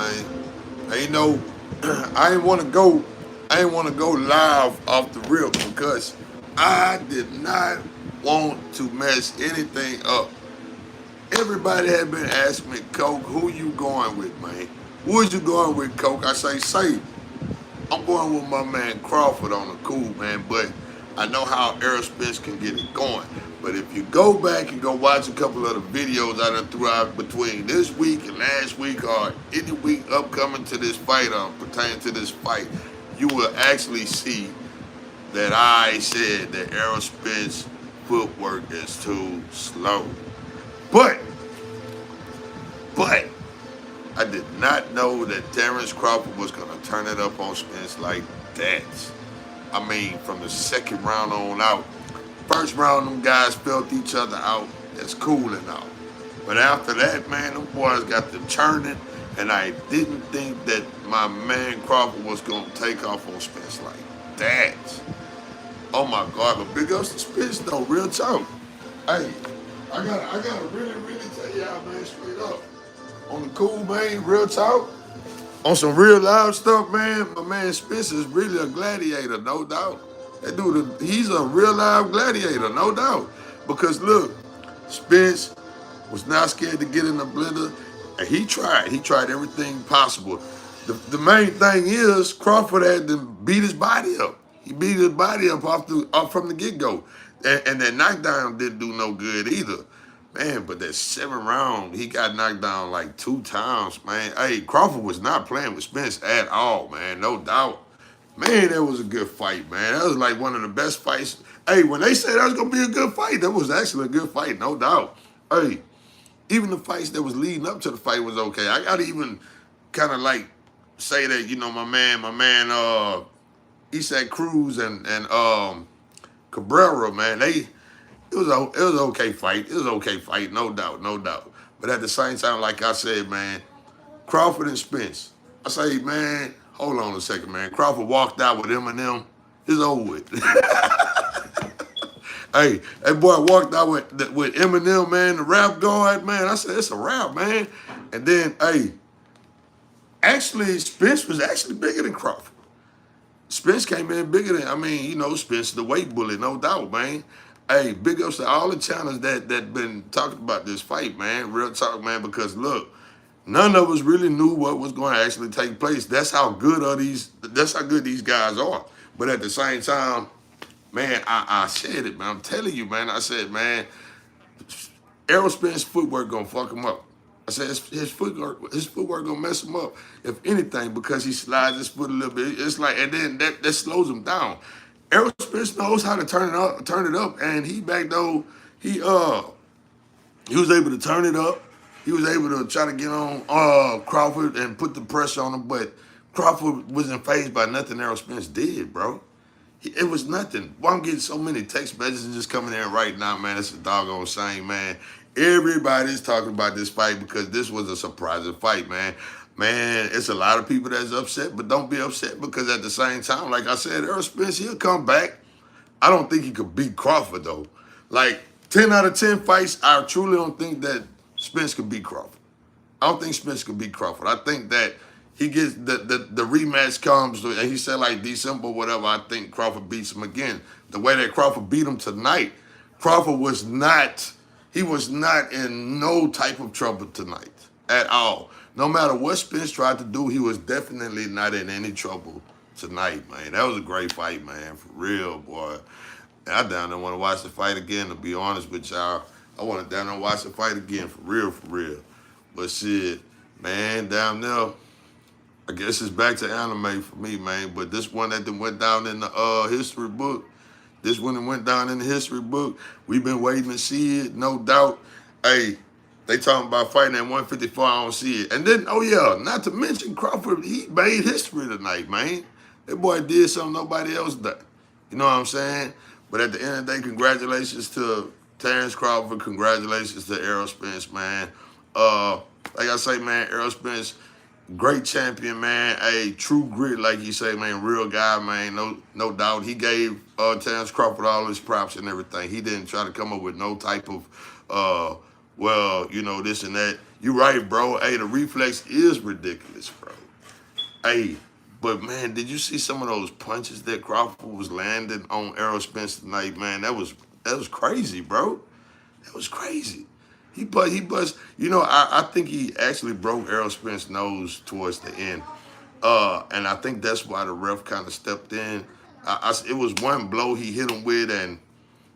man. Ain't no, I ain't want to go. I ain't want to go live off the rip because I did not want to mess anything up. Everybody had been asking me, Coke, who you going with, man? Who is you going with, Coke? I say, I'm going with my man Crawford on the cool, man, but I know how Errol Spence can get it going. But if you go back and go watch a couple of the videos I done threw out between this week and last week or any week upcoming to this fight or pertaining to this fight, you will actually see that I said that Errol Spence footwork is too slow. But, but, I did not know that Terrence Crawford was going to turn it up on Spence like that. I mean, from the second round on out. First round, them guys felt each other out. That's cool and all. But after that, man, them boys got to churning, and I didn't think that my man Crawford was going to take off on Spence like that. Oh my God, but big ups to Spence though, real talk. Hey, I gotta really tell y'all, man, straight up. On the cool, man, real talk. On some real loud stuff, man, my man Spence is really a gladiator, no doubt. That dude, he's a real live gladiator, no doubt. Because look, Spence was not scared to get in the blender, and he tried. He tried everything possible. The main thing is Crawford had to beat his body up. He beat his body up off from the get-go. And that knockdown didn't do no good either. Man, but that 7th round, he got knocked down like 2 times, man. Hey, Crawford was not playing with Spence at all, man, no doubt. Man, that was a good fight, man. That was like one of the best fights. Hey, when they said that was going to be a good fight, that was actually a good fight, no doubt. Hey, even the fights that was leading up to the fight was okay. I got to even kind of like say that, you know, my man, Isak Cruz and Cabrera, man, it was an okay fight. It was an okay fight, no doubt, no doubt. But at the same time, like I said, man, Crawford and Spence. I say, man, hold on a second, man. Crawford walked out with Eminem. It's over with. Hey, that boy walked out with Eminem, man, the rap guard, man. I said, it's a rap, man. And then, hey, actually, Spence was actually bigger than Crawford. Spence came in bigger than, I mean, you know, Spence the weight bully, no doubt, man. Hey, big ups to all the channels that been talking about this fight, man. Real talk, man, because look, none of us really knew what was going to actually take place. That's how good these guys are. But at the same time, man, I said it, man. I'm telling you, man. I said, man, Errol Spence's footwork gonna fuck him up. I said his footwork gonna mess him up. If anything, because he slides his foot a little bit. It's like, and then that slows him down. Errol Spence knows how to turn it up, and he back though he was able to turn it up. He was able to try to get on Crawford and put the pressure on him, but Crawford wasn't fazed by nothing Errol Spence did, bro. It was nothing. Well, I'm getting so many text messages just coming in right now, man. It's a doggone shame, man. Everybody's talking about this fight because this was a surprising fight, man. Man, it's a lot of people that's upset, but don't be upset because at the same time, like I said, Errol Spence, he'll come back. I don't think he could beat Crawford, though. Like, 10 out of 10 fights, I truly don't think that Spence could beat Crawford. I don't think Spence could beat Crawford. I think that he gets the rematch comes, and he said like December, whatever. I think Crawford beats him again. The way that Crawford beat him tonight, Crawford was not, he was not in no type of trouble tonight at all. No matter what Spence tried to do, he was definitely not in any trouble tonight, man. That was a great fight, man, for real, boy. And I down there want to watch the fight again, to be honest with y'all. I want to down there and watch the fight again, for real, for real. But shit, man, down there, I guess it's back to anime for me, man. But this one that went down in the history book, this one that went down in the history book, we've been waiting to see it, no doubt. Hey, they talking about fighting at 154, I don't see it. And then, oh yeah, not to mention Crawford, he made history tonight, man. That boy did something nobody else done. You know what I'm saying? But at the end of the day, congratulations to Terrence Crawford. Congratulations to Errol Spence, man. Like I say, man, Errol Spence, great champion, man. A true grit, like you say, man. Real guy, man. No doubt. He gave Terrence Crawford all his props and everything. He didn't try to come up with no type of well, you know, this and that. You right, bro. Hey, the reflex is ridiculous, bro. Hey, but man, did you see some of those punches that Crawford was landing on Errol Spence tonight, man? That was crazy, bro. That was crazy. He bust. You know, I think he actually broke Errol Spence's nose towards the end. And I think that's why the ref kind of stepped in. It was one blow he hit him with, and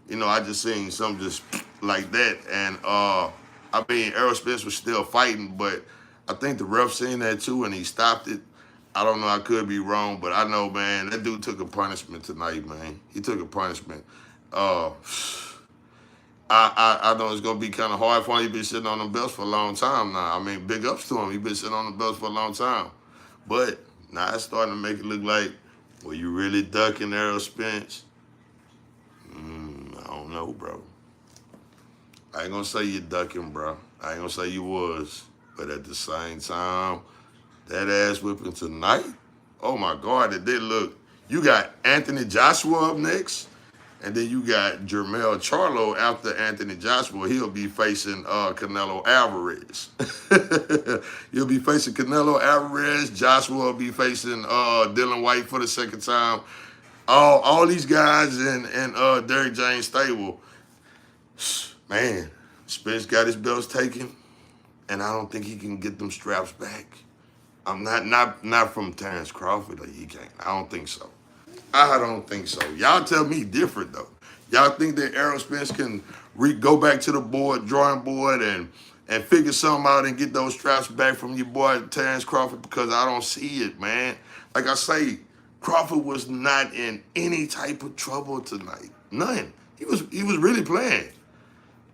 you know, I just seen something just like that. And I mean, Errol Spence was still fighting, but I think the ref seen that too, and he stopped it. I don't know. I could be wrong, but I know, man, that dude took a punishment tonight, man. He took a punishment. Uh, I know it's gonna be kind of hard for him. He's been sitting on the belts for a long time now. I mean, big ups to him. He's been sitting on the belts for a long time, but now it's starting to make it look like, well, you really ducking Errol Spence? I don't know, bro. I ain't gonna say you ducking, bro. I ain't gonna say you was, but at the same time, that ass whipping tonight. Oh my God, it did look. You got Anthony Joshua up next. And then you got Jermell Charlo after Anthony Joshua. He'll be facing Canelo Alvarez. He'll be facing Canelo Alvarez. Joshua will be facing Dylan White for the second time. All these guys in Derrick James' stable. Man, Spence got his belts taken, and I don't think he can get them straps back. I'm not from Terrence Crawford. Like, he can't. I don't think so. I don't think so. Y'all tell me different, though. Y'all think that Errol Spence can go back to the drawing board, and figure something out and get those straps back from your boy Terrence Crawford? Because I don't see it, man. Like I say, Crawford was not in any type of trouble tonight. None. He was really playing.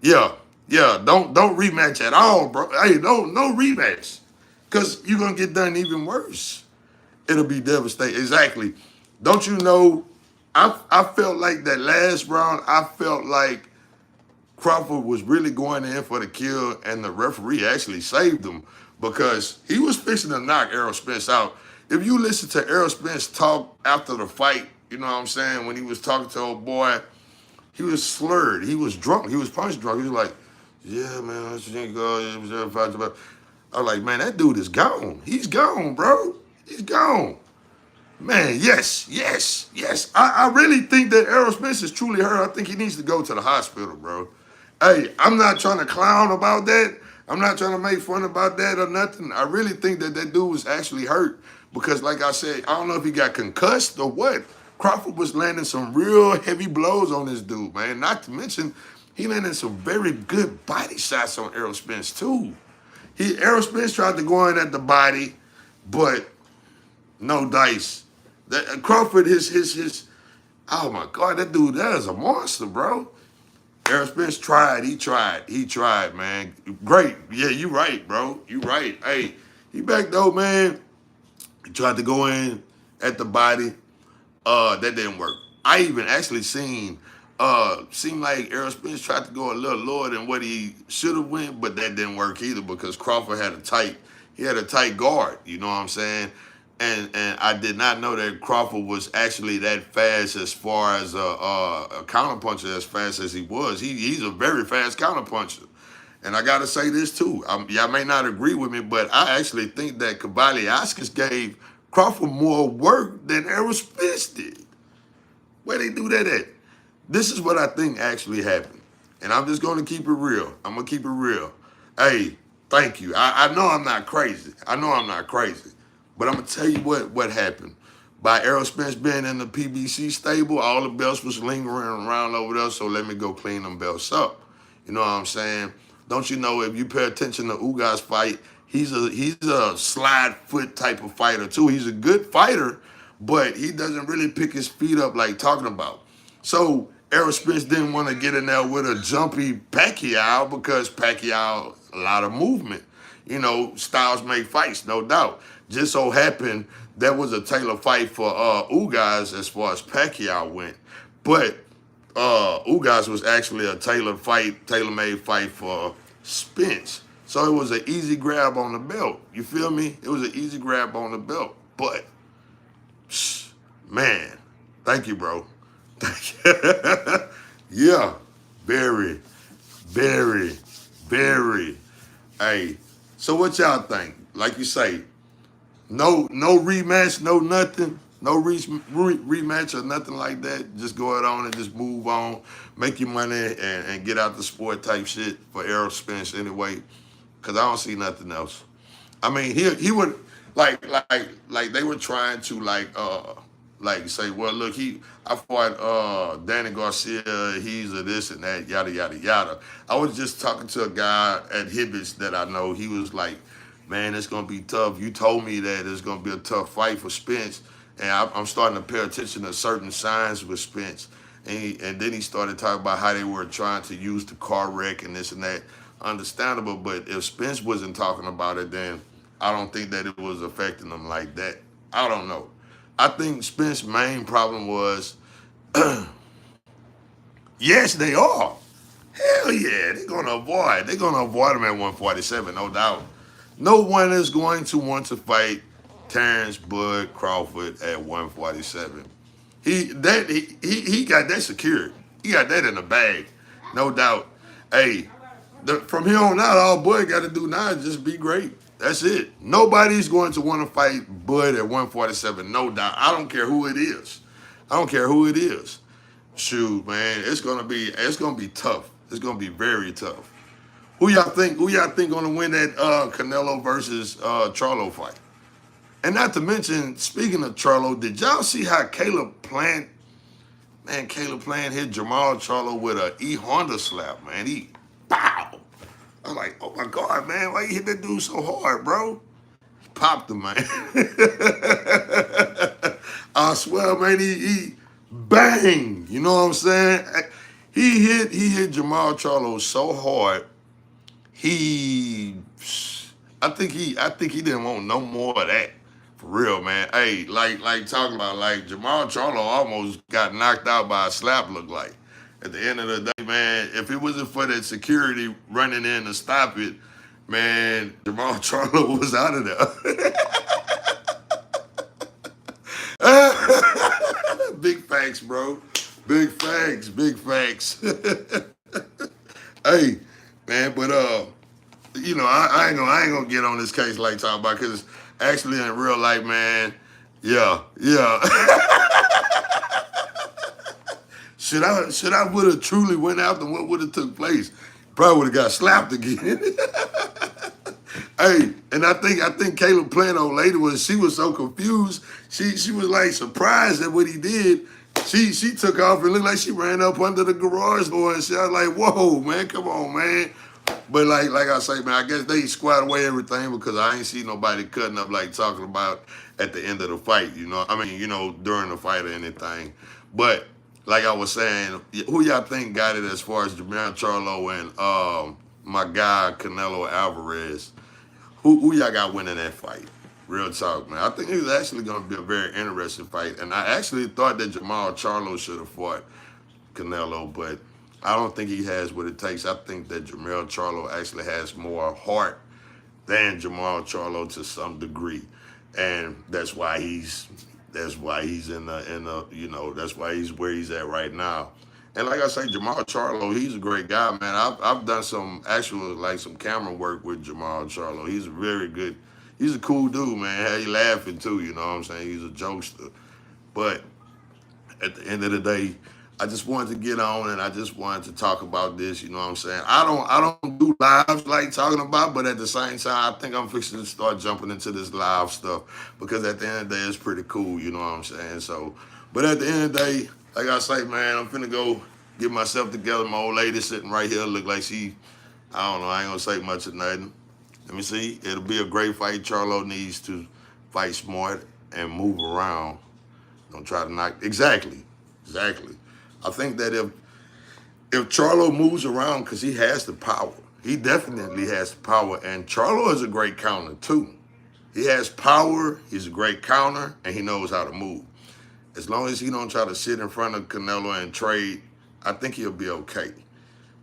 Yeah. Don't rematch at all, bro. Hey, no rematch. Because you're gonna get done even worse. It'll be devastating. Exactly. Don't you know, I felt like that last round, I felt like Crawford was really going in for the kill, and the referee actually saved him because he was fixing to knock Errol Spence out. If you listen to Errol Spence talk after the fight, you know what I'm saying, when he was talking to old boy, he was slurred. He was drunk. He was punch drunk. He was like, yeah, man, I think I was like, man, that dude is gone. He's gone, bro. He's gone. Man, yes. I really think that Errol Spence is truly hurt. I think he needs to go to the hospital, bro. Hey, I'm not trying to clown about that. I'm not trying to make fun about that or nothing. I really think that dude was actually hurt because, like I said, I don't know if he got concussed or what. Crawford was landing some real heavy blows on this dude, man. Not to mention, he landed some very good body shots on Errol Spence, too. Errol Spence tried to go in at the body, but no dice. Crawford, oh my God, that dude, that is a monster, bro. Errol Spence tried, he tried, man. Great. Yeah, you right, bro. You right. Hey, he back though, man. He tried to go in at the body. That didn't work. I even actually seemed like Errol Spence tried to go a little lower than what he should have went, but that didn't work either because Crawford had a tight guard, you know what I'm saying? And I did not know that Crawford was actually that fast as far as a counterpuncher as fast as he was. He's a very fast counterpuncher. And I got to say this too. Y'all may not agree with me, but I actually think that Kavaliauskas gave Crawford more work than Errol Spence did. Where they do that at? This is what I think actually happened. And I'm just going to keep it real. I'm going to keep it real. Hey, thank you. I know I'm not crazy. But I'm going to tell you what happened. By Errol Spence being in the PBC stable, all the belts was lingering around over there, so let me go clean them belts up. You know what I'm saying? Don't you know, if you pay attention to Ugas fight, he's a slide foot type of fighter too. He's a good fighter, but he doesn't really pick his feet up like talking about. So Errol Spence didn't want to get in there with a jumpy Pacquiao because Pacquiao, a lot of movement. You know, styles make fights, no doubt. Just so happened that was a tailor fight for Ugas as far as Pacquiao went. But Ugas was actually a tailor-made fight for Spence. So it was an easy grab on the belt. You feel me? It was an easy grab on the belt. But, man, thank you, bro. Thank you. Yeah, very, very, Very. Hey, so what y'all think? Like you say, no rematch, no nothing, no rematch or nothing like that. Just go it on and just move on, make your money and get out the sport type shit for Errol Spence anyway. Cause I don't see nothing else. I mean, he would like they were trying to like say, well, look, I fought Danny Garcia, he's a this and that, yada yada yada. I was just talking to a guy at Hibbets that I know. He was like, man, it's gonna be tough. You told me that it's gonna be a tough fight for Spence, and I'm starting to pay attention to certain signs with Spence. And then he started talking about how they were trying to use the car wreck and this and that. Understandable, but if Spence wasn't talking about it, then I don't think that it was affecting him like that. I don't know. I think Spence's main problem was, yes, they are. Hell yeah, they're gonna avoid. They're gonna avoid him at 147, no doubt. No one is going to want to fight Terrence Bud Crawford at 147. He got that secured. He got that in the bag, no doubt. Hey, from here on out, all Bud got to do now is just be great. That's it. Nobody's going to want to fight Bud at 147, no doubt. I don't care who it is. I don't care who it is. Shoot, man, it's gonna be tough. It's gonna be very tough. Who y'all think? Who y'all think gonna win that Canelo versus Charlo fight? And not to mention, speaking of Charlo, did y'all see how Caleb Plant hit Jamal Charlo with a E Honda slap, man? He pow. I'm like, oh my God, man, why you hit that dude so hard, bro? He popped him, man. I swear, man, he bang. You know what I'm saying? He hit Jamal Charlo so hard. I think he didn't want no more of that. For real, man. Hey, like talking about like Jamal Charlo almost got knocked out by a slap, look like. At the end of the day, man, if it wasn't for that security running in to stop it, man, Jamal Charlo was out of there. Big facts, bro. Big facts, big facts. Hey, man, but I ain't gonna get on this case like talking about because actually in real life, man, yeah. Should I would have truly went out and what would have took place? Probably would have got slapped again. Hey, and I think Caleb Plant old lady she was so confused. She was like surprised at what he did. She took off and looked like she ran up under the garage door and shit. I was like, whoa, man, come on, man. But like I say, man, I guess they squat away everything because I ain't see nobody cutting up like talking about at the end of the fight, you know. I mean, during the fight or anything. But like I was saying, who y'all think got it as far as Jamal Charlo and my guy Canelo Alvarez? Who y'all got winning that fight? Real talk, man. I think it was actually going to be a very interesting fight. And I actually thought that Jamal Charlo should have fought Canelo, but I don't think he has what it takes. I think that Jamal Charlo actually has more heart than Jamal Charlo to some degree. And that's why he's in the that's why he's where he's at right now. And like I say, Jamal Charlo, he's a great guy, man. I've done some some camera work with Jamal Charlo. He's a very good, he's a cool dude, man. He laughing too, you know what I'm saying? He's a jokester. But at the end of the day, I just wanted to get on and I just wanted to talk about this, you know what I'm saying? I don't do lives like talking about, but at the same time, I think I'm fixing to start jumping into this live stuff because at the end of the day, it's pretty cool, you know what I'm saying? So, but at the end of the day, like I say, man, I'm finna go get myself together. My old lady sitting right here look like I don't know, I ain't gonna say much of nothing. Let me see. It'll be a great fight. Charlo needs to fight smart and move around. Don't try to knock. Exactly. I think that if Charlo moves around, because he has the power, he definitely has the power, and Charlo is a great counter too. He has power, he's a great counter, and he knows how to move. As long as he don't try to sit in front of Canelo and trade, I think he'll be okay.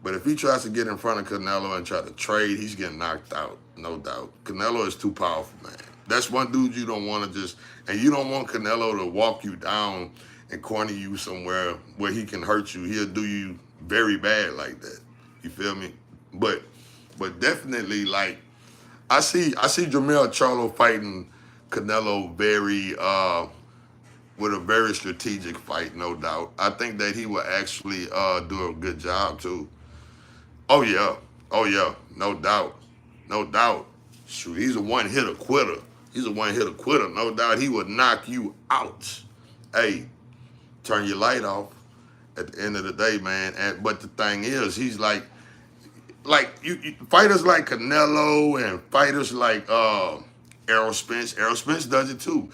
But if he tries to get in front of Canelo and try to trade, he's getting knocked out, no doubt. Canelo is too powerful, man. That's one dude you don't want to and you don't want Canelo to walk you down and corner you somewhere where he can hurt you. He'll do you very bad like that. You feel me? But But definitely, like, I see Jermell Charlo fighting Canelo with a very strategic fight, no doubt. I think that he will actually do a good job too. Oh yeah, oh yeah, no doubt, no doubt. Shoot, he's a one hitter quitter. He's a one hitter quitter, no doubt. He would knock you out. Hey, turn your light off at the end of the day, man. But the thing is, he's like fighters like Canelo and fighters like Errol Spence. Errol Spence does it too.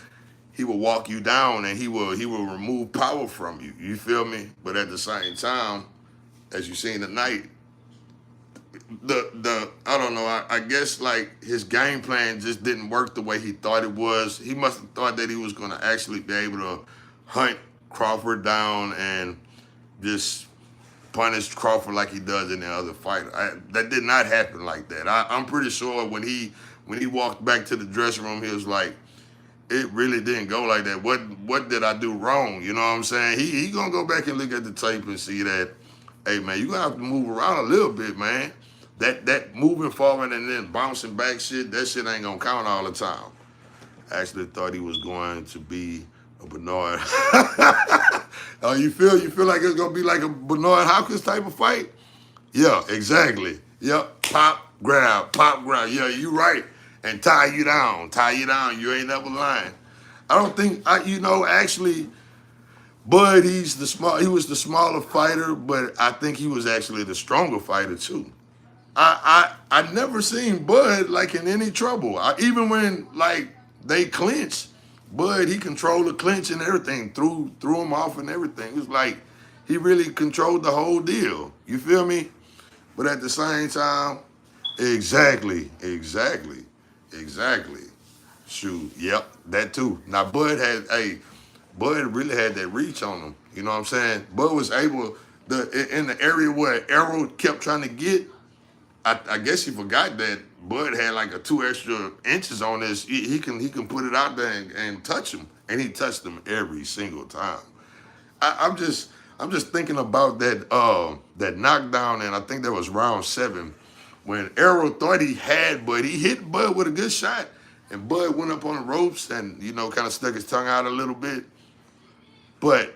He will walk you down and he will remove power from you. You feel me? But at the same time, as you seen tonight, the I don't know. I guess like his game plan just didn't work the way he thought it was. He must have thought that he was going to actually be able to hunt Crawford down and just punish Crawford like he does in the other fight. That did not happen like that. I'm pretty sure when he walked back to the dressing room, he was like, it really didn't go like that. What did I do wrong? You know what I'm saying? He gonna go back and look at the tape and see that, hey man, you gonna have to move around a little bit, man. That moving forward and then bouncing back shit, that shit ain't gonna count all the time. I actually thought he was going to be a Bernard. Oh, you feel like it's gonna be like a Bernard Hopkins type of fight? Yeah, exactly. Yep. Pop, grab. Yeah, you right. And tie you down. Tie you down. You ain't never lying. I don't think actually Bud, he was the smaller fighter, but I think he was actually the stronger fighter too. I never seen Bud like in any trouble. Even when like they clinched, Bud he controlled the clinch and everything, threw him off and everything. It was like he really controlled the whole deal. You feel me? But at the same time, exactly. Shoot, yep, that too. Now Bud really had that reach on him. You know what I'm saying? Bud was able in the area where Arrow kept trying to get. I guess he forgot that Bud had like a 2 extra inches on this. He can put it out there and touch him, and he touched him every single time. I'm just thinking about that knockdown, and I think that was round 7 when Arrow thought he had Bud. He hit Bud with a good shot, and Bud went up on the ropes and kind of stuck his tongue out a little bit. But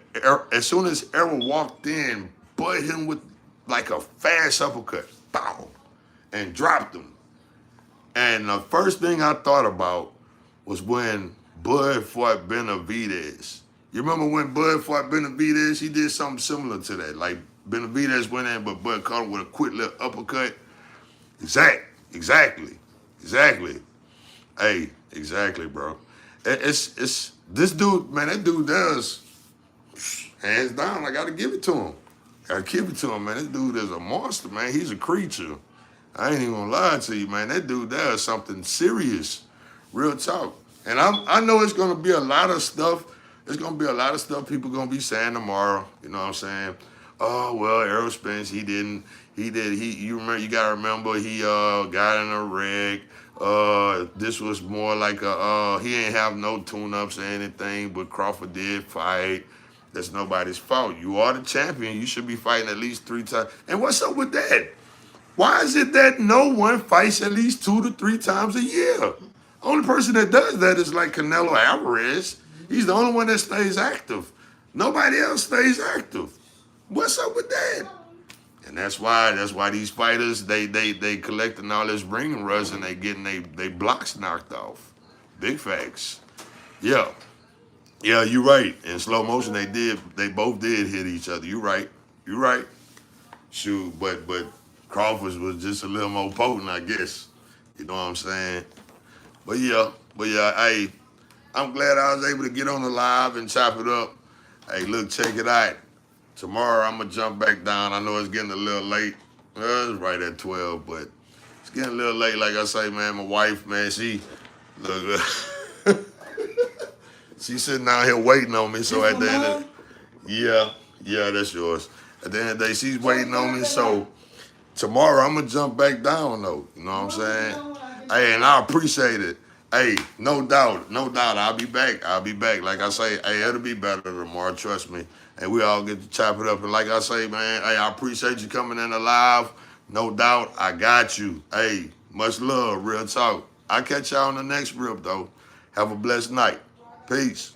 as soon as Arrow walked in, Bud hit him with like a fast uppercut, bow, and dropped him. And the first thing I thought about was when Bud fought Benavidez. You remember when Bud fought Benavidez? He did something similar to that. Like Benavidez went in, but Bud caught him with a quick little uppercut. Exactly. Hey, exactly, bro. It's this dude, man. That dude does hands down. I gotta give it to him. Man. This dude is a monster, man. He's a creature. I ain't even gonna lie to you, man. That dude does something serious. Real talk. And I know it's gonna be a lot of stuff. There's gonna be a lot of stuff people gonna be saying tomorrow. You know what I'm saying? Oh well, Errol Spence, you gotta remember he got in a wreck. This was more like he ain't have no tune-ups or anything, but Crawford did fight. That's nobody's fault. You are the champion. You should be fighting at least 3 times. And what's up with that? Why is it that no one fights at least 2 to 3 times a year? Only person that does that is like Canelo Alvarez. He's the only one that stays active. Nobody else stays active. What's up with that? And that's why these fighters they collecting all this ring rust and they getting they blocks knocked off. Big facts. Yeah, you're right. In slow motion they both did hit each other. You're right. Shoot, but Crawford was just a little more potent, I guess. You know what I'm saying? But yeah, hey, I'm glad I was able to get on the live and chop it up. Hey, look, check it out. Tomorrow I'm gonna jump back down. I know it's getting a little late. Well, it's right at 12, but it's getting a little late. Like I say, man, my wife, man, she look, she's sitting down here waiting on me. So at the end of yeah, that's yours. At the end of the day, she's waiting on me. So tomorrow I'm gonna jump back down though. You know what I'm saying? Hey, and I appreciate it. Hey, no doubt. I'll be back. Like I say, hey, it'll be better tomorrow. Trust me. And we all get to chop it up. And like I say, man, hey, I appreciate you coming in alive. No doubt, I got you. Hey, much love, real talk. I'll catch y'all on the next rip, though. Have a blessed night. Peace.